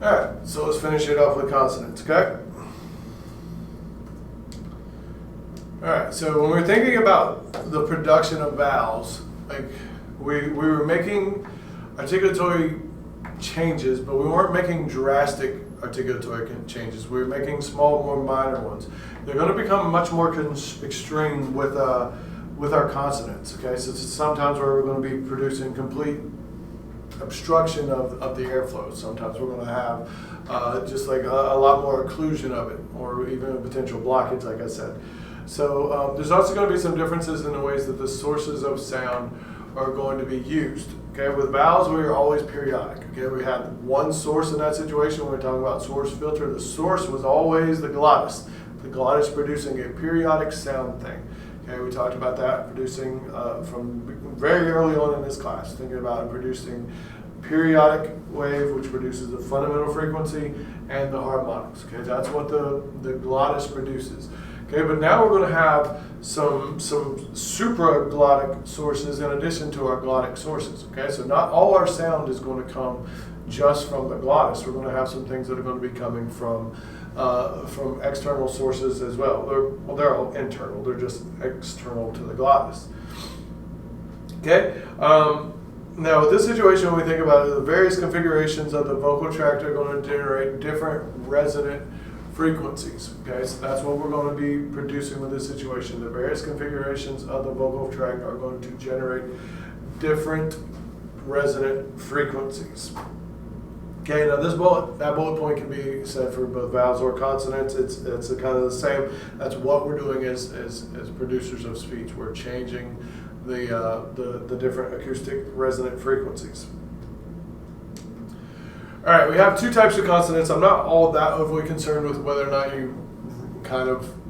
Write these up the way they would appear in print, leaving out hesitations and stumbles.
All right, so let's finish it off with consonants, okay? All right, so when we're thinking about the production of vowels, like we were making articulatory changes, but we weren't making drastic articulatory changes. We were making small, more minor ones. They're going to become much more extreme with our consonants, okay? So sometimes we're going to be producing complete obstruction of the airflow. Sometimes we're going to have just like a lot more occlusion of it, or even a potential blockage, like I said. So there's also going to be some differences in the ways that the sources of sound are going to be used. Okay, with vowels, we are always periodic. Okay, we had one source in that situation when we're talking about source filter. The source was always the glottis. The glottis producing a periodic sound thing. Okay, we talked about that producing from very early on in this class, thinking about producing periodic wave, which produces the fundamental frequency and the harmonics. Okay, that's what the glottis produces. Okay, but now we're going to have some supraglottic sources in addition to our glottic sources. Okay, so not all our sound is going to come just from the glottis. We're going to have some things that are going to be coming from external sources as well. They're all internal. They're just external to the glottis. Okay. Now, with this situation, when we think about it, the various configurations of the vocal tract are going to generate different resonant frequencies. Okay, so that's what we're going to be producing with this situation. The various configurations of the vocal tract are going to generate different resonant frequencies. Okay, now that bullet point can be said for both vowels or consonants. It's kind of the same. That's what we're doing as producers of speech. We're changing the different acoustic resonant frequencies. All right, we have two types of consonants. I'm not all that overly concerned with whether or not you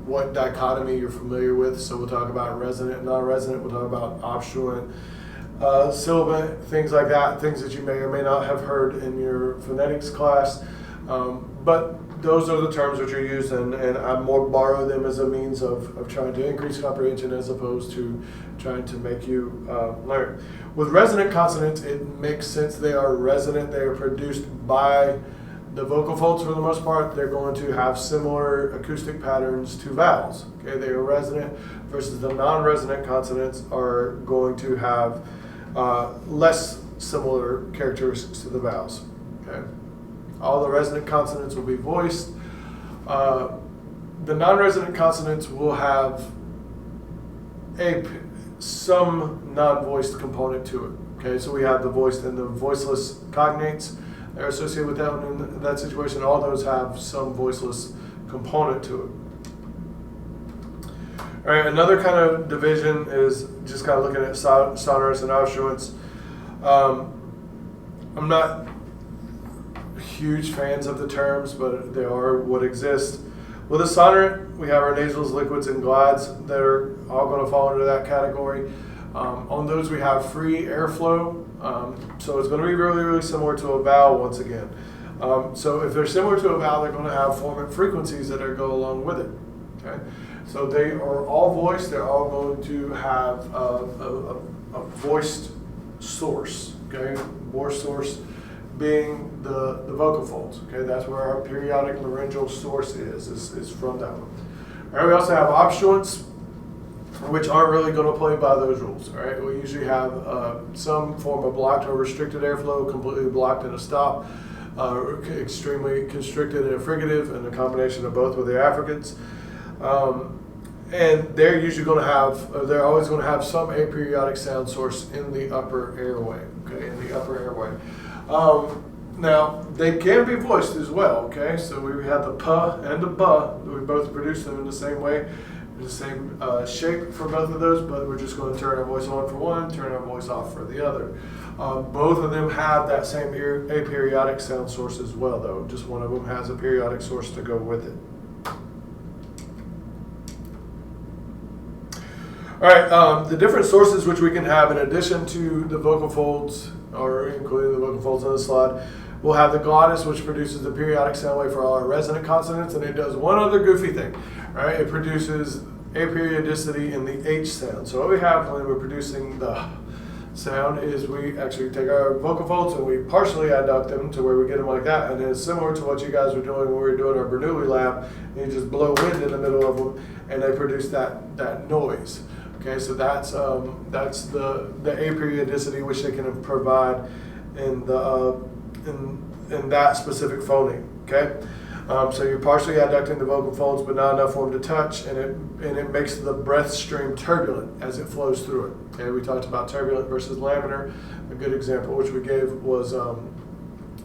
what dichotomy you're familiar with. So we'll talk about resonant, non-resonant. We'll talk about obstruent, sibilant, things like that, things that you may or may not have heard in your phonetics class. But those are the terms which are used, and I more borrow them as a means of trying to increase comprehension as opposed to trying to make you learn. With resonant consonants, it makes sense. They are resonant. They are produced by the vocal folds for the most part. They're going to have similar acoustic patterns to vowels. Okay, they are resonant versus the non-resonant consonants are going to have less similar characteristics to the vowels. Okay, all the resonant consonants will be voiced. The non-resonant consonants will have some non-voiced component to it. Okay, so we have the voiced and the voiceless cognates that are associated with that one. In that situation, all those have some voiceless component to it. All right, another kind of division is just kind of looking at sonorous and obstruents. I'm not huge fans of the terms, but they are what exist. With a sonorant, we have our nasals, liquids, and glides that are all going to fall into that category. On those, we have free airflow, so it's going to be really, really similar to a vowel once again. So if they're similar to a vowel, they're going to have formant frequencies that go along with it. Okay, so they are all voiced. They're all going to have a voiced sourse. Okay, voice source being the vocal folds. Okay, that's where our periodic laryngeal source is from that one. All right, we also have obstruents, which aren't really going to play by those rules. All right, we usually have some form of blocked or restricted airflow, completely blocked in a stop, extremely constricted in a fricative, and a combination of both with the affricates. And they're usually going to have, they're always going to have some aperiodic sound source in the upper airway. Okay, in the upper airway. Now, they can be voiced as well, okay? So we have the p and the b. We both produce them in the same way, in the same shape for both of those, but we're just going to turn our voice on for one, turn our voice off for the other. Both of them have that same aperiodic sound source as well, though. Just one of them has a periodic source to go with it. All right, the different sources which we can have in addition to the vocal folds, or including the vocal folds on the slide, we'll have the glottis, which produces the periodic sound wave for all our resonant consonants, and it does one other goofy thing. All right, it produces aperiodicity in the H sound. So what we have when we're producing the sound is we actually take our vocal folds and we partially adduct them to where we get them like that. And it's similar to what you guys were doing when we were doing our Bernoulli lab. And you just blow wind in the middle of them and they produce that noise. Okay, so that's the aperiodicity which they can provide in that specific phoneme. Okay, so you're partially adducting the vocal folds, but not enough for them to touch, and it makes the breath stream turbulent as it flows through it. Okay, we talked about turbulent versus laminar. A good example which we gave was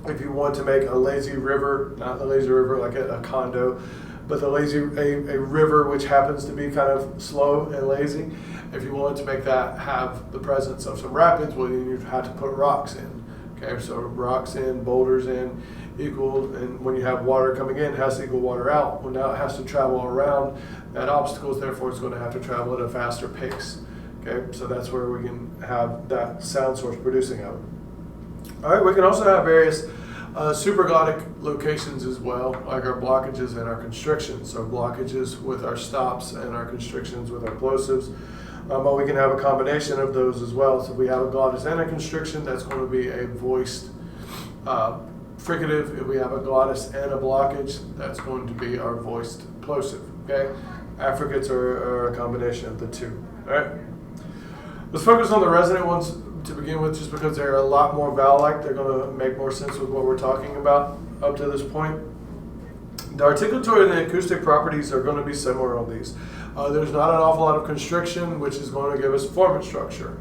if you want to make a lazy river, not the lazy river like a condo, but a river which happens to be kind of slow and lazy. If you wanted to make that have the presence of some rapids, well, then you'd have to put rocks in. Okay, so rocks in, boulders in, equal, and when you have water coming in, it has to equal water out. Well, now it has to travel around that obstacles, therefore it's going to have to travel at a faster pace. Okay, so that's where we can have that sound source producing out. All right, we can also have various supraglottic locations as well, like our blockages and our constrictions. So blockages with our stops and our constrictions with our plosives. But we can have a combination of those as well. So if we have a glottis and a constriction, that's going to be a voiced fricative. If we have a glottis and a blockage, that's going to be our voiced plosive. Okay, affricates are a combination of the two. All right, let's focus on the resonant ones to begin with, just because they're a lot more vowel-like. They're going to make more sense with what we're talking about up to this point. The articulatory and the acoustic properties are going to be similar on these. There's not an awful lot of constriction, which is going to give us formant structure.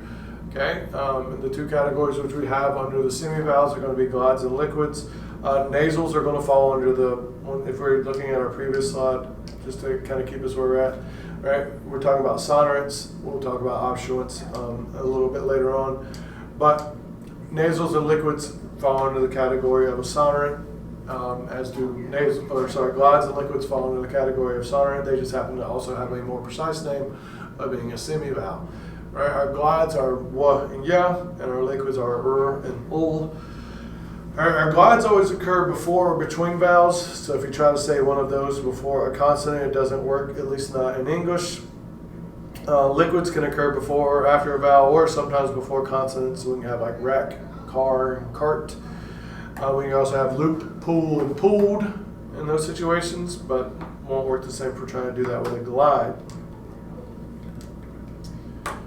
Okay, and the two categories which we have under the semivowels are going to be glides and liquids. Nasals are going to fall under if we're looking at our previous slide, just to kind of keep us where we're at. Right, we're talking about sonorants. We'll talk about obstruents a little bit later on, but nasals and liquids fall under the category of a sonorant, as do glides and liquids fall under the category of sonorant. They just happen to also have a more precise name of being a semivowel. Right, our glides are wa and ya, and our liquids are and ul. Our glides always occur before or between vowels, so if you try to say one of those before a consonant, it doesn't work, at least not in English. Liquids can occur before or after a vowel, or sometimes before consonants. So we can have like wreck, car, cart. We can also have loop, pool, and pulled in those situations, but won't work the same if we're trying to do that with a glide.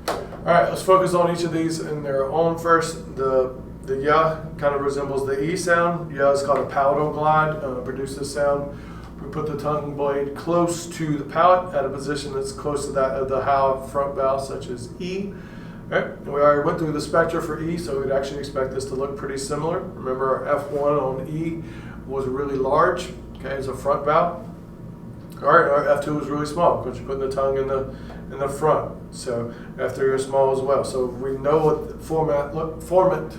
All right, let's focus on each of these in their own first. The ya kind of resembles the E sound. Ya is called a palatal glide, produce this sound. We put the tongue blade close to the palate at a position that's close to that of the how front vowel, such as E. Right? And we already went through the spectra for E, so we'd actually expect this to look pretty similar. Remember our F1 on E was really large, okay, as a front vowel. All right, our F2 was really small because you're putting the tongue in the front. So F3 is small as well. So we know what the formant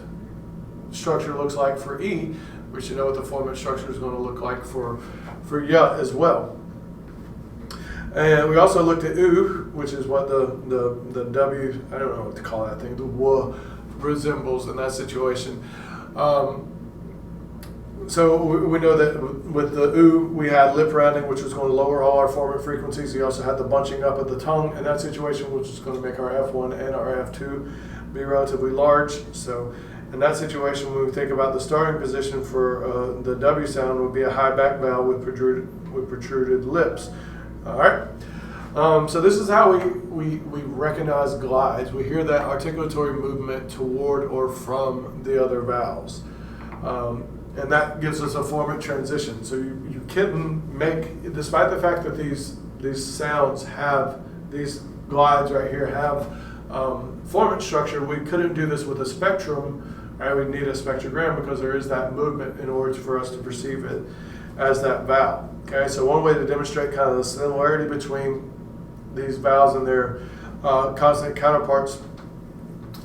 structure looks like for E, we should know what the formant structure is going to look like for ya as well. And we also looked at U, which is what the W, I don't know what to call that thing, the W resembles in that situation. So we know that with the U, we had lip rounding, which was going to lower all our formant frequencies. We also had the bunching up of the tongue in that situation, which is going to make our F1 and our F2 be relatively large. So in that situation, when we think about the starting position for the W sound, would be a high back vowel with protruded lips. All right. So this is how we recognize glides. We hear that articulatory movement toward or from the other vowels. And that gives us a formant transition. So you can make, despite the fact that these sounds have, these glides right here have formant structure, we couldn't do this with a spectrum. Right? We need a spectrogram because there is that movement in order for us to perceive it as that vowel. Okay, so one way to demonstrate kind of the similarity between these vowels and their consonant counterparts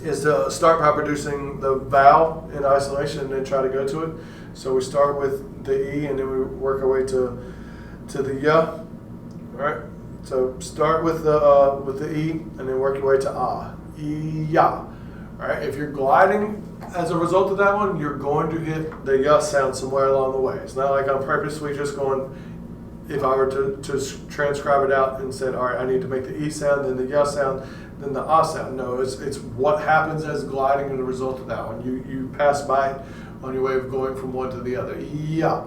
is to start by producing the vowel in isolation and then try to go to it. So we start with the E and then we work our way to the ya. All right. So start with the E and then work your way to ah. E ya. All right. If you're gliding as a result of that one, you're going to hit the ya sound somewhere along the way. It's not like I'm purposely just going. If I were to transcribe it out and said, all right, I need to make the E sound and the ya sound, than the ah sound. No, it's what happens as gliding as a result of that one. You pass by it on your way of going from one to the other. Yeah.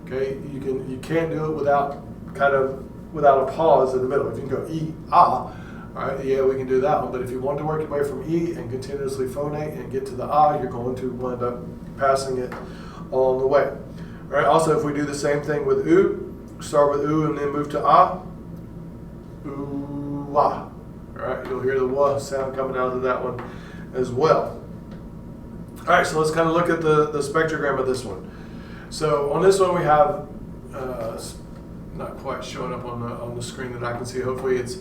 Okay. You can't do it without a pause in the middle. If you can go e ah, all right, yeah, we can do that one. But if you want to work your way from e and continuously phonate and get to the ah, you're going to wind up passing it along the way. All right. Also, if we do the same thing with oo, start with oo and then move to ah, oo ah. All right, you'll hear the wah sound coming out of that one as well. All right, so let's kind of look at the spectrogram of this one. So on this one we have, not quite showing up on the screen that I can see. Hopefully it's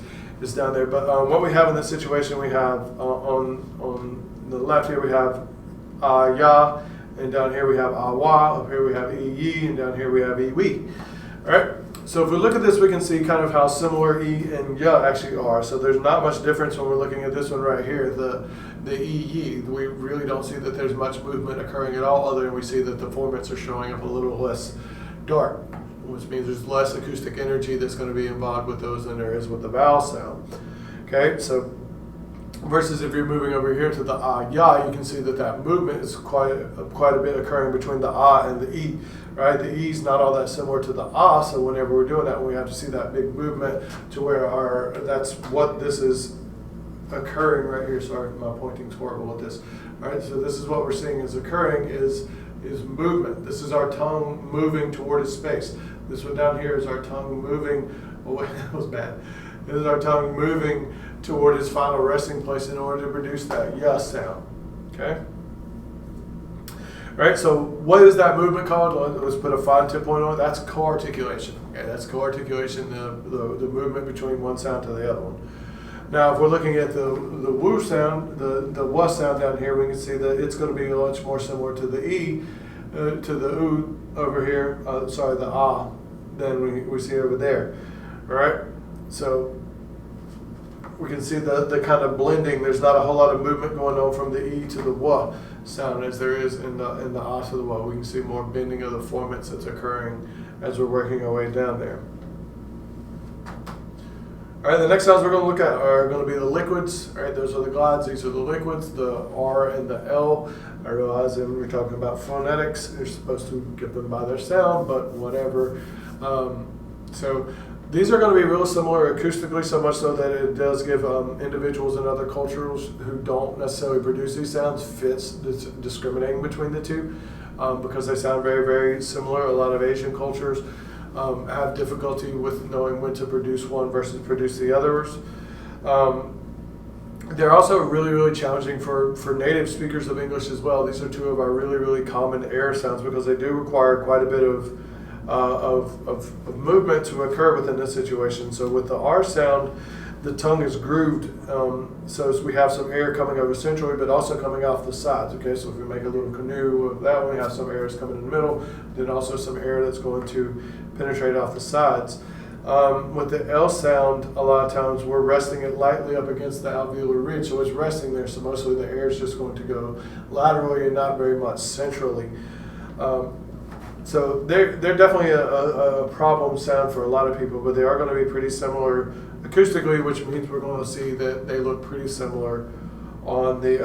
down there. But what we have in this situation, we have on the left here we have ya, and down here we have wa. Up here we have yi, and down here we have we. All right. So if we look at this, we can see kind of how similar e and ya actually are. So there's not much difference when we're looking at this one right here, the e. We really don't see that there's much movement occurring at all, other than we see that the formants are showing up a little less dark, which means there's less acoustic energy that's going to be involved with those than there is with the vowel sound. Okay, so versus if you're moving over here to the ya, you can see that movement is quite a bit occurring between the and the e. Right, the e is not all that similar to the so whenever we're doing that, we have to see that big movement to where that's what this is occurring right here. Sorry, my pointing's horrible with this. All right, so this is what we're seeing is occurring is movement. This is our tongue moving toward its space. This one down here is our tongue moving. Oh wait, that was bad. This is our tongue moving toward its final resting place in order to produce that ya sound. Okay. Right, so what is that movement called? Let's put a fine tip point on it. That's co-articulation. Okay, that's co-articulation, the movement between one sound to the other one. Now, if we're looking at the woo sound, the wah sound down here, we can see that it's going to be much more similar to the e, to the oo over here, the ah, than we see over there. All right, so we can see the kind of blending. There's not a whole lot of movement going on from the e to the wah sound as there is in the ah to the wah. We can see more bending of the formants that's occurring as we're working our way down there. All right, the next sounds we're going to look at are going to be the liquids. All right, those are the glides. These are the liquids, the R and the L. I realize that when we're talking about phonetics, you're supposed to get them by their sound, but whatever. So these are going to be real similar acoustically, so much so that it does give individuals in other cultures who don't necessarily produce these sounds fits discriminating between the two because they sound very, very similar. A lot of Asian cultures have difficulty with knowing when to produce one versus produce the others. They're also really, really challenging for native speakers of English as well. These are two of our really, really common air sounds because they do require quite a bit of movement to occur within this situation. So with the R sound, the tongue is grooved, so we have some air coming over centrally, but also coming off the sides. Okay, so if we make a little canoe of that one, we have some air that's coming in the middle, then also some air that's going to penetrate off the sides. With the L sound, a lot of times we're resting it lightly up against the alveolar ridge, so it's resting there, so mostly the air is just going to go laterally and not very much centrally. So they're definitely a problem sound for a lot of people, but they are going to be pretty similar acoustically, which means we're going to see that they look pretty similar on the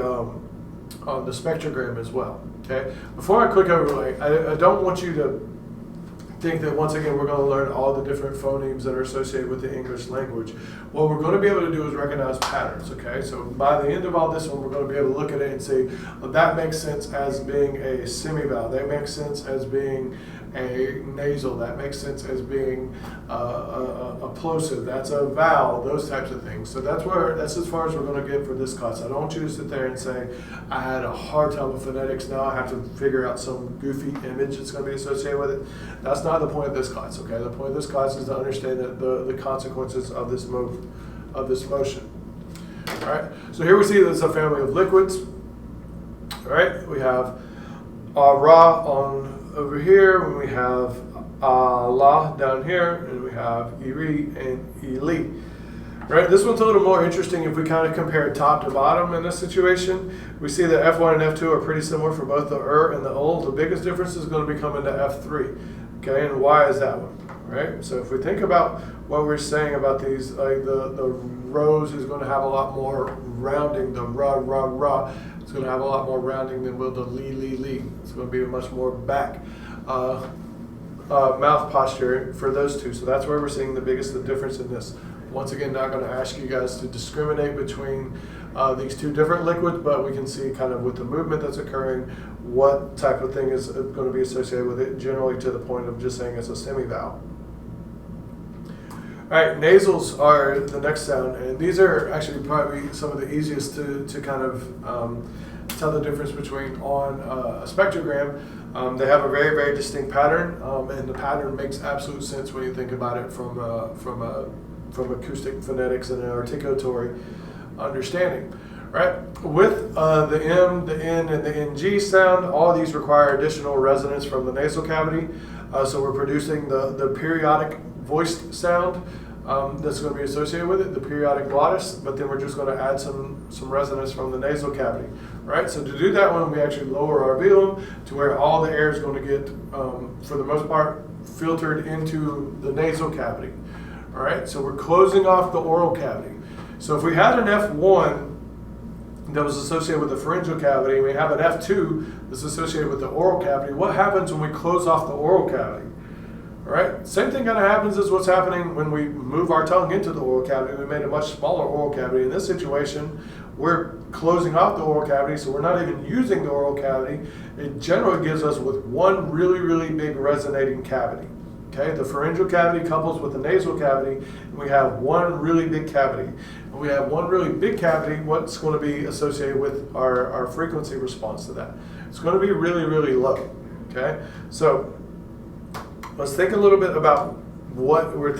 spectrogram as well. Okay. Before I click overlay, I don't want you to think that once again we're going to learn all the different phonemes that are associated with the English language. What we're going to be able to do is recognize patterns. Okay, so by the end of all this one, we're going to be able to look at it and say, well, that makes sense as being a semivowel. That makes sense as being a nasal. That makes sense as being a plosive. That's a vowel. Those types of things. So that's as far as we're going to get for this class. I don't want you to sit there and say, I had a hard time with phonetics. Now I have to figure out some goofy image that's going to be associated with it. That's not the point of this class. Okay, the point of this class is to understand the consequences of this motion. All right. So here we see that it's a family of liquids. All right. We have ra on over here, and we have la down here, and we have iri and ili. Right, this one's a little more interesting if we kind of compare top to bottom in this situation. We see that F1 and F2 are pretty similar for both the and the ul. The biggest difference is going to be coming to F3. Okay, and why is that one? Right, so if we think about what we're saying about these, like the rose is going to have a lot more rounding. The ra, ra, ra, it's going to have a lot more rounding than will the li, li, li. It's going to be a much more back mouth posture for those two. So that's where we're seeing the biggest difference in this. Once again, not going to ask you guys to discriminate between these two different liquids, but we can see kind of with the movement that's occurring, what type of thing is going to be associated with it, generally to the point of just saying it's a semi-vowel. All right, nasals are the next sound, and these are actually probably some of the easiest to kind of tell the difference between on a spectrogram. They have a very, very distinct pattern, and the pattern makes absolute sense when you think about it from acoustic phonetics and an articulatory understanding. Right? With the M, the N, and the NG sound, all of these require additional resonance from the nasal cavity. So we're producing the periodic voiced sound that's going to be associated with it, the periodic glottis, but then we're just going to add some resonance from the nasal cavity. Right? So to do that one, we actually lower our velum to where all the air is going to get, for the most part, filtered into the nasal cavity. All right? So we're closing off the oral cavity. So if we had an F1 that was associated with the pharyngeal cavity, and we have an F2 that's associated with the oral cavity, what happens when we close off the oral cavity? All right, same thing kind of happens as what's happening when we move our tongue into the oral cavity. We made a much smaller oral cavity. In this situation, we're closing off the oral cavity, so we're not even using the oral cavity. It generally gives us with one really, really big resonating cavity. Okay, the pharyngeal cavity couples with the nasal cavity, and we have one really big cavity. When we have one really big cavity, what's going to be associated with our frequency response to that? It's going to be really, really low. Okay, so let's think a little bit about what we're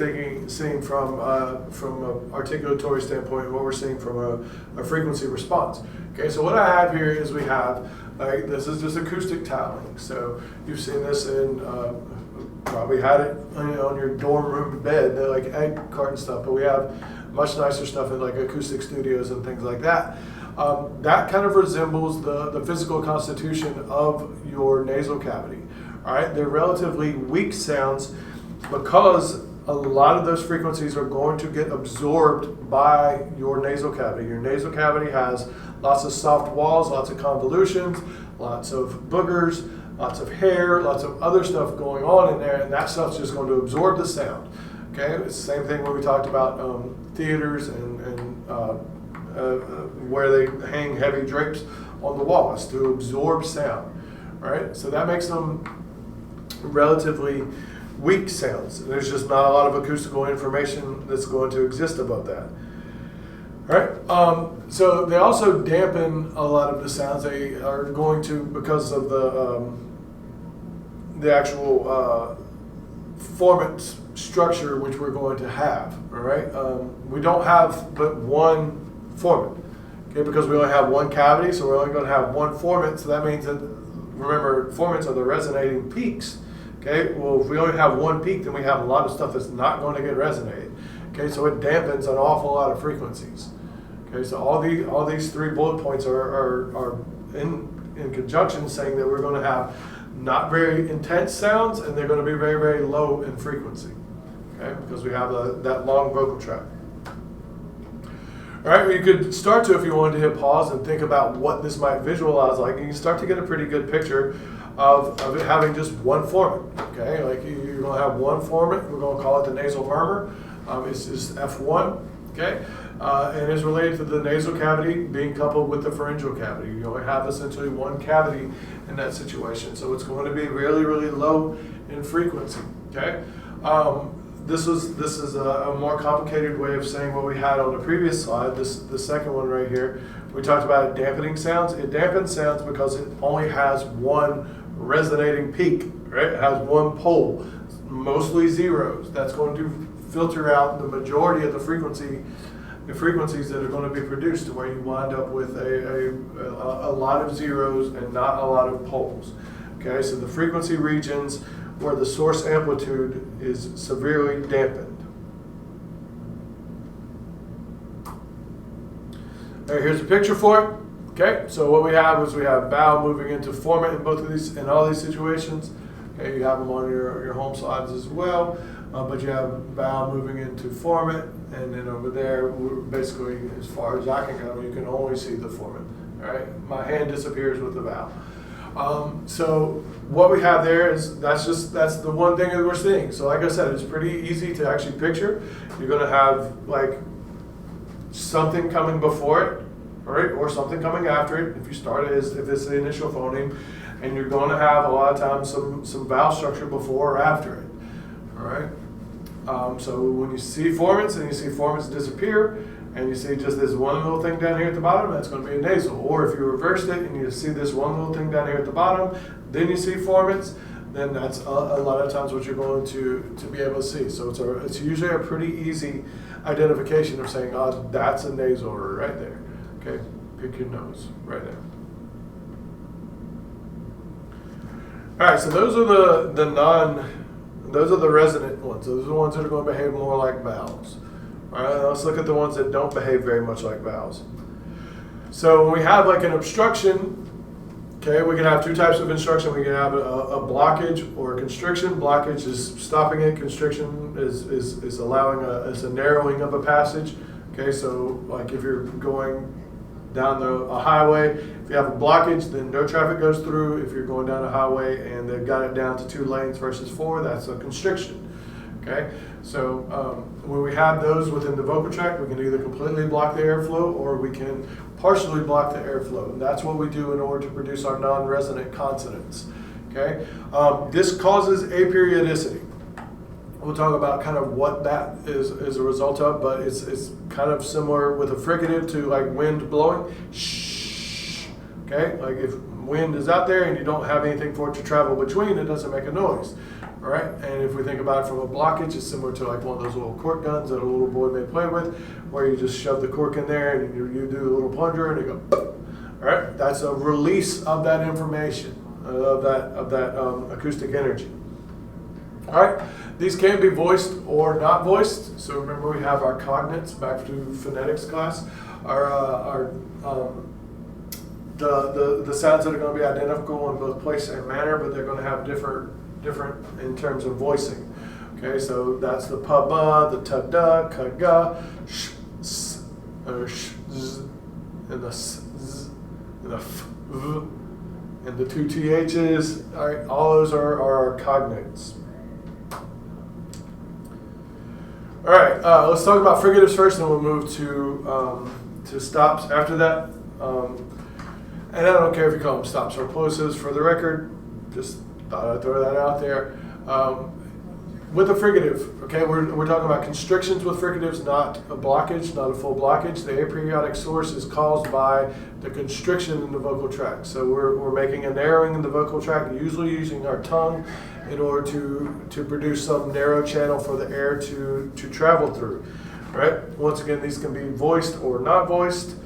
seeing from an articulatory standpoint, and what we're seeing from a frequency response. Okay, so what I have here is we have, this is just acoustic tiling. So you've seen this in, probably had it on your dorm room bed, like egg carton stuff, but we have much nicer stuff in like acoustic studios and things like that. That kind of resembles the physical constitution of your nasal cavity. All right, they're relatively weak sounds because a lot of those frequencies are going to get absorbed by your nasal cavity. Your nasal cavity has lots of soft walls, lots of convolutions, lots of boogers, lots of hair, lots of other stuff going on in there, and that stuff's just going to absorb the sound. Okay, it's the same thing when we talked about theaters and where they hang heavy drapes on the walls to absorb sound. All right, so that makes them relatively weak sounds. There's just not a lot of acoustical information that's going to exist above that. All right, so they also dampen a lot of the sounds. They are going to, because of the actual formant structure which we're going to have. All right, we don't have but one formant. Okay, because we only have one cavity, so we're only going to have one formant. So that means that, remember, formants are the resonating peaks. Okay, well, if we only have one peak, then we have a lot of stuff that's not going to get resonated. Okay, so it dampens an awful lot of frequencies. Okay, so all these three bullet points are in conjunction, saying that we're going to have not very intense sounds, and they're going to be very, very low in frequency. Okay, because we have that long vocal tract. All right, well, you could start to, if you wanted to hit pause and think about what this might visualize like, and you start to get a pretty good picture of it having just one formant. Okay, like you're going to have one formant. We're going to call it the nasal murmur. It's just F1. Okay, and it's related to the nasal cavity being coupled with the pharyngeal cavity. You only have essentially one cavity in that situation, so it's going to be really, really low in frequency. Okay. This is a more complicated way of saying what we had on the previous slide. The second one right here, we talked about it dampening sounds. It dampens sounds because it only has one resonating peak, right? It has one pole, mostly zeros. That's going to filter out the majority of the frequencies that are going to be produced, to where you wind up with a lot of zeros and not a lot of poles. Okay, so the frequency regions where the source amplitude is severely dampened. All right, here's a picture for it. Okay, so what we have is we have vowel moving into formant in all these situations. Okay, you have them on your home slides as well. but you have vowel moving into formant, and then over there, we're basically, as far as I can go, you can only see the formant. All right, my hand disappears with the vowel. So what we have there is that's the one thing that we're seeing. So like I said, it's pretty easy to actually picture. You're going to have like something coming before it, right, or something coming after it. If you start it as if it's the initial phoneme, and you're going to have a lot of times some vowel structure before or after it. All right. So when you see formants and you see formants disappear, and you see just this one little thing down here at the bottom, that's going to be a nasal. Or if you reversed it and you see this one little thing down here at the bottom, then you see formants, then that's a lot of times what you're going to be able to see. So it's usually a pretty easy identification of saying, oh, that's a nasal right there. Okay, pick your nose right there. All right, so those are those are the resonant ones. Those are the ones that are going to behave more like vowels. All right, let's look at the ones that don't behave very much like vowels. So when we have like an obstruction, okay, we can have two types of obstruction. We can have a blockage or a constriction. Blockage is stopping it. Constriction is allowing is a narrowing of a passage. Okay, so like if you're going down a highway, if you have a blockage, then no traffic goes through. If you're going down a highway and they've got it down to 2 lanes versus 4, that's a constriction. Okay, so when we have those within the vocal tract, we can either completely block the airflow or we can partially block the airflow. And that's what we do in order to produce our non-resonant consonants. Okay, this causes aperiodicity. We'll talk about kind of what that is a result of, but it's kind of similar with a fricative to like wind blowing. Shh. Okay, like if wind is out there and you don't have anything for it to travel between, it doesn't make a noise. All right, and if we think about it from a blockage, it's similar to like one of those little cork guns that a little boy may play with, where you just shove the cork in there and you do a little plunger and it goes. All right, that's a release of that information, of that acoustic energy. All right, these can be voiced or not voiced. So remember, we have our cognates back to phonetics class. The sounds that are going to be identical in both place and manner, but they're going to have different in terms of voicing. Okay, so that's the pa-ba, the ta-da, ka-ga, sh, s, sh, z, and the s, z, and the f, v, and the 2 THs. All right, all those are our cognates. All right, let's talk about fricatives first, and we'll move to stops after that. And I don't care if you call them stops or plosives. For the record, just thought I'd throw that out there. With a fricative, okay, we're talking about constrictions with fricatives, not a blockage, not a full blockage. The aperiodic source is caused by the constriction in the vocal tract. So we're making a narrowing in the vocal tract, usually using our tongue in order to produce some narrow channel for the air to travel through. Right? Once again, these can be voiced or not voiced.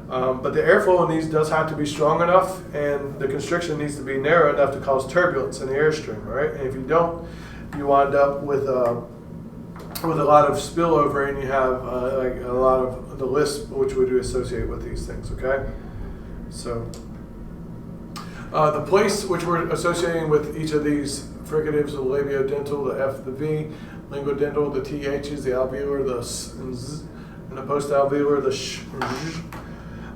But the airflow in these does have to be strong enough, and the constriction needs to be narrow enough to cause turbulence in the airstream, right? And if you don't, you wind up with a lot of spillover, and you have like a lot of the lisp, which we do associate with these things, okay? So the place which we're associating with each of these fricatives, the labiodental, the F, the V, linguodental, the THs, the alveolar, the S and Z, and the postalveolar, the sh and Z.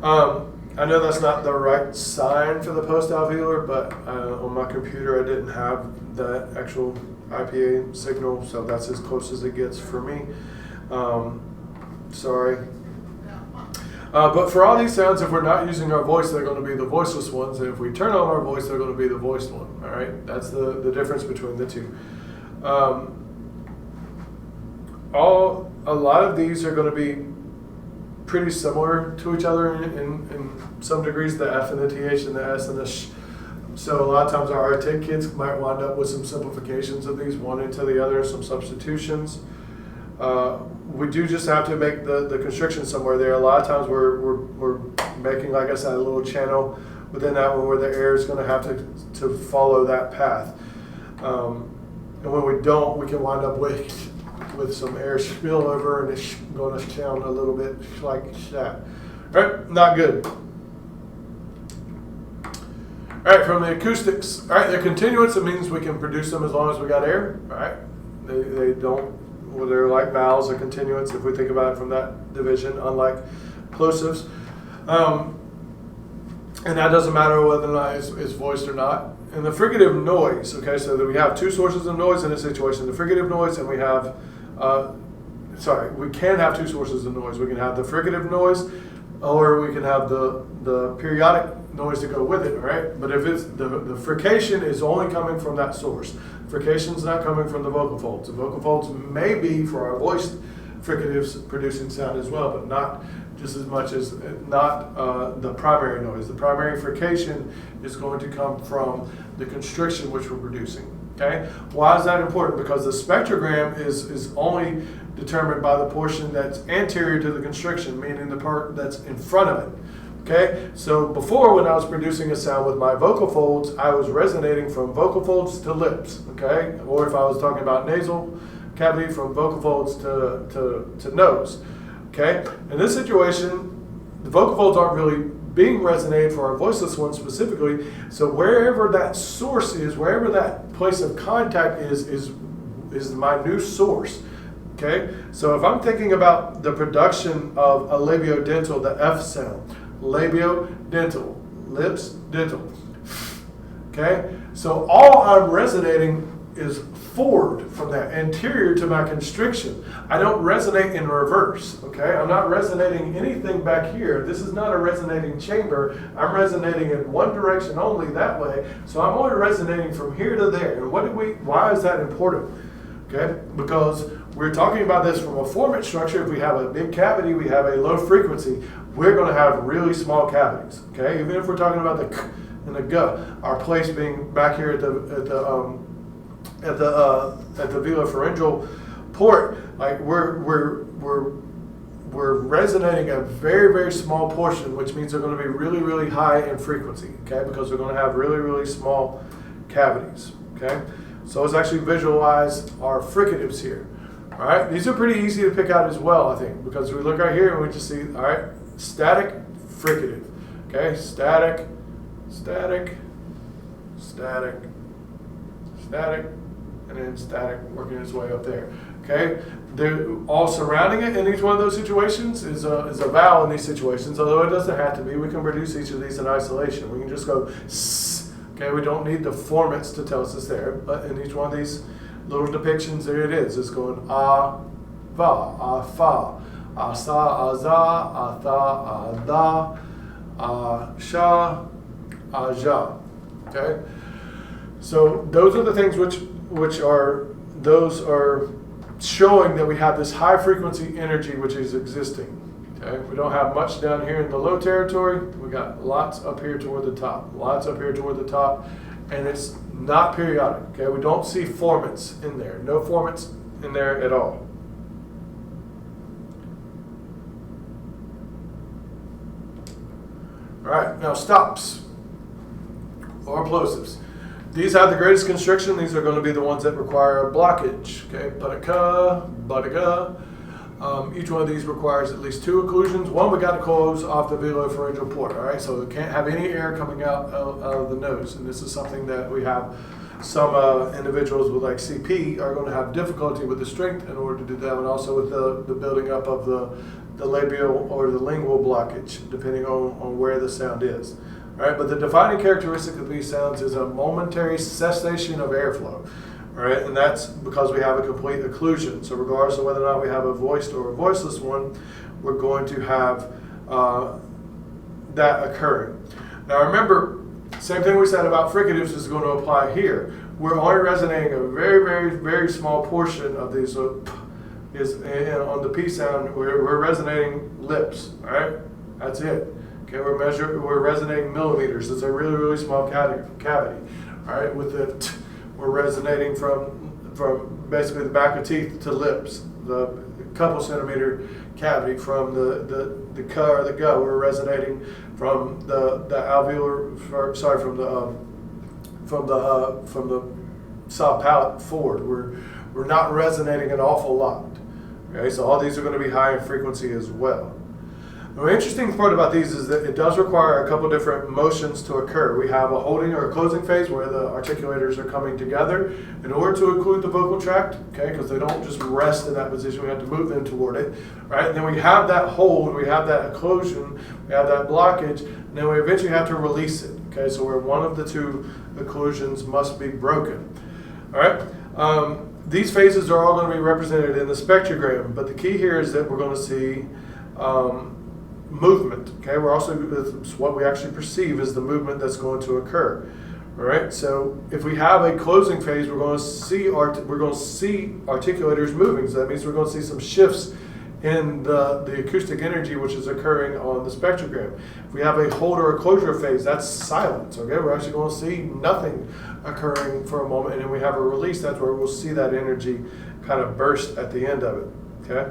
I know that's not the right sign for the postalveolar, but on my computer I didn't have that actual IPA signal, so that's as close as it gets for me. Sorry. But for all these sounds, if we're not using our voice, they're going to be the voiceless ones, and if we turn on our voice, they're going to be the voiced one. All right, that's the difference between the two. A lot of these are going to be pretty similar to each other in some degrees, the F and the TH and the S and the sh. So a lot of times our artic kids might wind up with some simplifications of these, one into the other, some substitutions. We do just have to make the constriction somewhere there. A lot of times we're making, like I said, a little channel within that one where the air is going to have to follow that path. And when we don't, we can wind up with some air spillover, and it's going to sound a little bit like that. All right, not good. All right, from the acoustics. All right, they're continuous. It means we can produce them as long as we got air. All right, They don't, well, they're like vowels or continuants if we think about it from that division, unlike plosives. And that doesn't matter whether or not it's voiced or not. And the fricative noise, okay, so that we have two sources of noise in this situation, the fricative noise, and we have, we can have two sources of noise. We can have the fricative noise, or we can have the periodic noise to go with it, right? But if it's the frication is only coming from that source. Frication is not coming from the vocal folds. The vocal folds may be for our voiced fricatives producing sound as well, but not just as much as the primary noise. The primary frication is going to come from the constriction which we're producing. Okay? Why is that important? Because the spectrogram is only determined by the portion that's anterior to the constriction, meaning the part that's in front of it. Okay? So before, when I was producing a sound with my vocal folds, I was resonating from vocal folds to lips. Okay? Or if I was talking about nasal cavity, from vocal folds to nose. Okay? In this situation, the vocal folds aren't really being resonated for our voiceless ones specifically. So wherever that source is, wherever that place of contact is my new source. Okay? So if I'm thinking about the production of a labiodental, the F sound, labiodental, lips, dental. Okay? So all I'm resonating is forward from that, anterior to my constriction. I don't resonate in reverse, okay? I'm not resonating anything back here. This is not a resonating chamber. I'm resonating in one direction only, that way. So I'm only resonating from here to there. And why is that important? Okay? Because we're talking about this from a formant structure. If we have a big cavity, we have a low frequency, we're going to have really small cavities, okay? Even if we're talking about the k and the g, our place being back here at the velopharyngeal port, like we're resonating a very, very small portion, which means they're going to be really, really high in frequency, okay? Because they're going to have really, really small cavities, okay? So let's actually visualize our fricatives here, all right? These are pretty easy to pick out as well, I think, because we look right here and we just see, all right, static, fricative, okay? Static, static, static, static, and then static working its way up there. Okay, they're all surrounding it in each one of those situations is a vowel in these situations. Although it doesn't have to be, we can produce each of these in isolation. We can just go s. Okay, we don't need the formants to tell us it's there. But in each one of these little depictions, there it is. It's going a, va, a, fa, a, sa, a, za, a, tha, a, da, a, sha, a, ja. Okay, so those are the things which are showing that we have this high frequency energy which is existing. Okay, we don't have much down here in the low territory. We got lots up here toward the top, lots up here toward the top, and it's not periodic. Okay, we don't see formants in there. No formants in there at all. All right, now stops or plosives. These have the greatest constriction. These are going to be the ones that require blockage. Okay, buttaka, buttaka. Each one of these requires at least two occlusions. One, we got to close off the velopharyngeal port. All right, so it can't have any air coming out of the nose. And this is something that we have some individuals with like CP are going to have difficulty with the strength in order to do that, and also with the building up of the labial or the lingual blockage, depending on where the sound is. All right, but the defining characteristic of these sounds is a momentary cessation of airflow. All right, and that's because we have a complete occlusion. So regardless of whether or not we have a voiced or a voiceless one, we're going to have that occurring. Now remember, same thing we said about fricatives is going to apply here. We're only resonating a very, very, very small portion of these. So on the P sound, we're resonating lips. All right, that's it. Okay, we're resonating millimeters. It's a really, really small cavity. All right, with the t, we're resonating from basically the back of teeth to lips. The couple centimeter cavity from the k or the g. We're resonating from the alveolar, sorry, from the soft palate forward. We're not resonating an awful lot. Okay, so all these are going to be high in frequency as well. The interesting part about these is that it does require a couple different motions to occur. We have a holding or a closing phase where the articulators are coming together in order to include the vocal tract, okay, because they don't just rest in that position, we have to move them toward it, right? And then we have that hold, we have that occlusion, we have that blockage, and then we eventually have to release it, okay? So where one of the two occlusions must be broken, all right? These phases are all going to be represented in the spectrogram, but the key here is that we're going to see movement. Okay, we're also what we actually perceive is the movement that's going to occur. All right. So if we have a closing phase, we're going to see articulators moving. So that means we're going to see some shifts in the acoustic energy which is occurring on the spectrogram. If we have a hold or a closure phase, that's silence. Okay, we're actually going to see nothing occurring for a moment, and then we have a release. That's where we'll see that energy kind of burst at the end of it. Okay.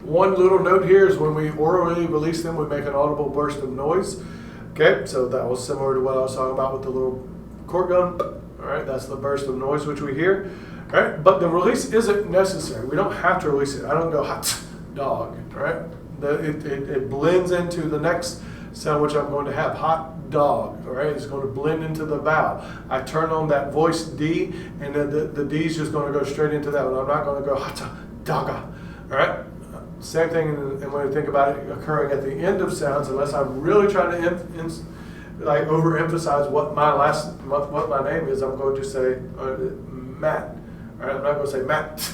One little note here is when we orally release them, we make an audible burst of noise. Okay, so that was similar to what I was talking about with the little quart gun. All right, that's the burst of noise which we hear. All right, but the release isn't necessary. We don't have to release it. I don't go hot dog. All right, it blends into the next sound which I'm going to have, hot dog. All right, it's going to blend into the vowel. I turn on that voice D, and then the D is just going to go straight into that one. I'm not going to go hot dogga. All right. Same thing, and when you think about it occurring at the end of sounds, unless I'm really trying to overemphasize what my name is, I'm going to say Matt. All right, I'm not going to say Matt,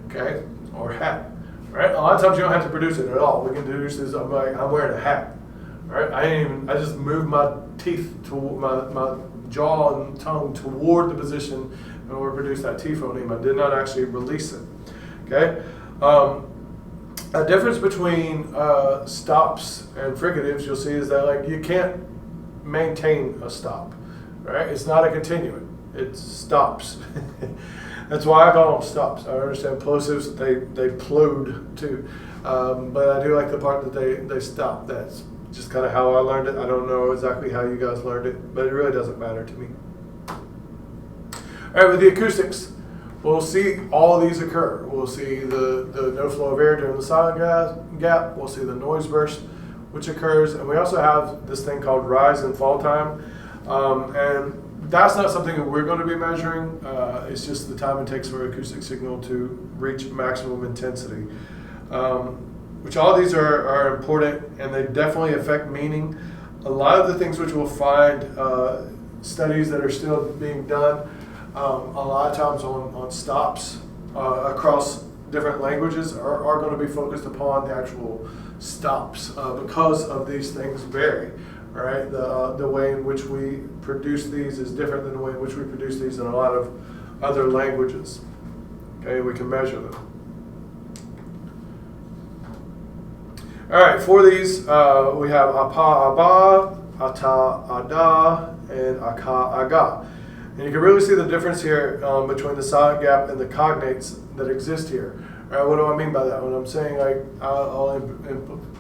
okay, or hat. All right, a lot of times you don't have to produce it at all. We can produce this. I'm wearing a hat. All right, I just moved my teeth to my jaw and tongue toward the position in order to produce that T phoneme. I did not actually release it. Okay. A difference between stops and fricatives you'll see is that like you can't maintain a stop, right? It's not a continuum, it stops. That's why I call them stops. I understand plosives, they plode too, but I do like the part that they stop. That's just kind of how I learned it. I don't know exactly how you guys learned it, but it really doesn't matter to me. All right, with the acoustics, we'll see all these occur. We'll see the no flow of air during the silent gap. We'll see the noise burst, which occurs. And we also have this thing called rise and fall time. And that's not something that we're going to be measuring. It's just the time it takes for an acoustic signal to reach maximum intensity. Which all these are important, and they definitely affect meaning. A lot of the things which we'll find, studies that are still being done, a lot of times on stops across different languages are going to be focused upon the actual stops because of these things vary. All right, the way in which we produce these is different than the way in which we produce these in a lot of other languages. Okay, we can measure them. All right, for these we have apa aba, ata ada, and aka aga. And you can really see the difference here between the silent gap and the cognates that exist here. All right, what do I mean by that? When I'm saying, like, I'll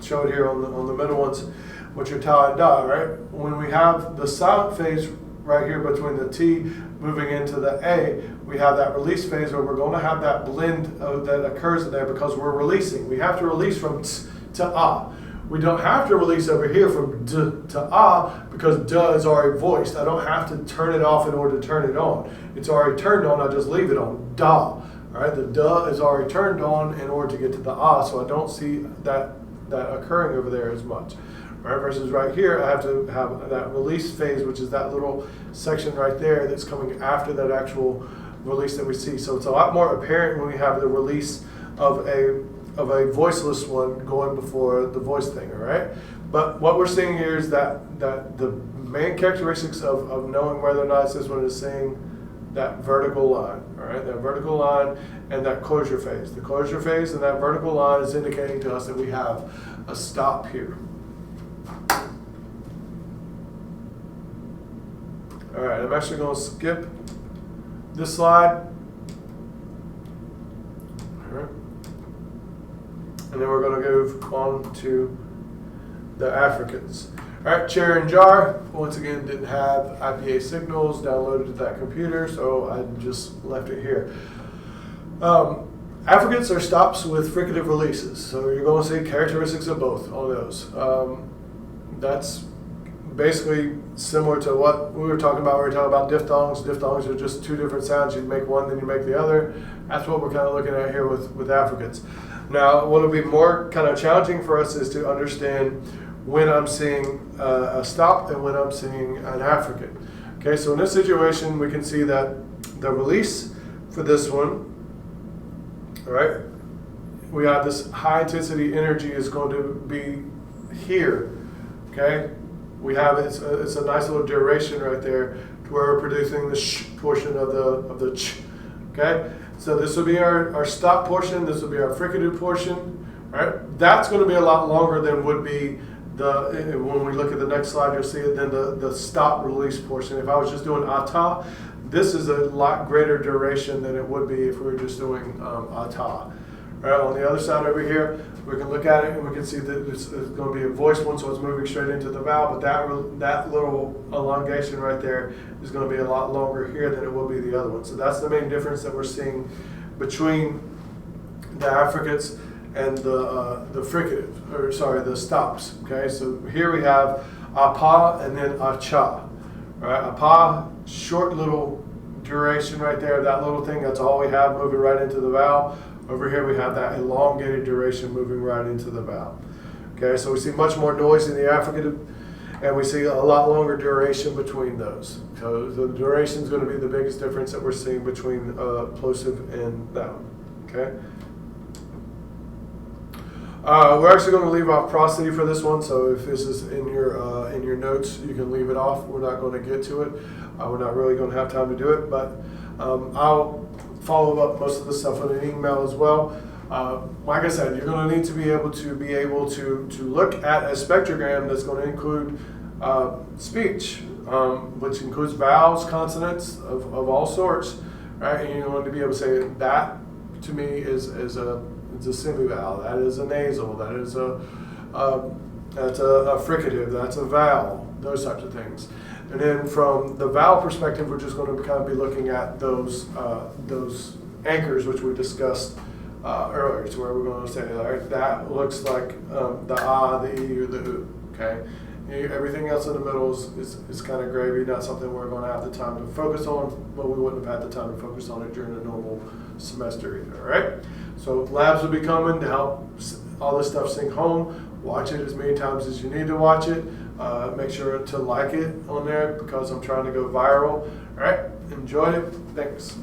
show it here on the middle ones, which are ta and da, right? When we have the silent phase right here between the T moving into the A, we have that release phase where we're going to have that blend that occurs in there because we're releasing. We have to release from t to ah. We don't have to release over here from d to ah because duh is already voiced. I don't have to turn it off in order to turn it on. It's already turned on, I just leave it on. Da. All right, the duh is already turned on in order to get to the ah, so I don't see that occurring over there as much. All right, versus right here, I have to have that release phase, which is that little section right there that's coming after that actual release that we see. So it's a lot more apparent when we have the release of a voiceless one going before the voice thing, all right? But what we're seeing here is that the main characteristics of knowing whether or not this one is saying that vertical line, all right? That vertical line and that closure phase. The closure phase and that vertical line is indicating to us that we have a stop here. All right, I'm actually going to skip this slide. All right. And then we're going to move on to the Africans. All right, chair and jar. Once again, didn't have IPA signals downloaded to that computer, so I just left it here. Affricates are stops with fricative releases, so you're going to see characteristics of both on those. That's basically similar to what we were talking about. We were talking about diphthongs. Diphthongs are just two different sounds. You make one, then you make the other. That's what we're kind of looking at here with affricates. Now, what will be more kind of challenging for us is to understand when I'm seeing a stop and when I'm seeing an affricate. Okay, so in this situation, we can see that the release for this one, all right, we have this high intensity energy is going to be here. Okay, we have it's a nice little duration right there to where we're producing the sh portion of the ch. Okay, so this will be our stop portion. This will be our fricative portion. Right, that's going to be a lot longer than would be when we look at the next slide. You'll see it. Then the stop release portion. If I was just doing ata, this is a lot greater duration than it would be if we were just doing ata. Right, on the other side over here, we can look at it and we can see that it's going to be a voiced one, so it's moving straight into the vowel, but that little elongation right there is going to be a lot longer here than it will be the other one. So that's the main difference that we're seeing between the affricates and the fricative, or sorry, the stops. Okay, so here we have apa and then acha. Right, apa, short little duration right there, that little thing, that's all we have moving right into the vowel. Over here we have that elongated duration moving right into the vowel. Okay, so we see much more noise in the affricative, and we see a lot longer duration between those. So the duration is going to be the biggest difference that we're seeing between plosive and noun. Okay. We're actually going to leave off prosody for this one, so if this is in your notes, you can leave it off. We're not going to get to it. We're not really going to have time to do it, but I'll follow up most of the stuff in an email as well. Like I said, you're going to need to be able to look at a spectrogram that's going to include speech, which includes vowels, consonants of all sorts, right? And you're going to be able to say that to me is a semivowel, that is a nasal, that is that's a fricative, that's a vowel, those types of things. And then from the vowel perspective, we're just going to kind of be looking at those anchors which we discussed earlier, to where we're going to say, all right, that looks like the ah, the e, or the u. Okay, everything else in the middle is kind of gravy, not something we're going to have the time to focus on, but we wouldn't have had the time to focus on it during a normal semester either. All right, so labs will be coming to help all this stuff sink home. Watch it as many times as you need to watch it. Make sure to like it on there because I'm trying to go viral. All right, enjoy it. Thanks.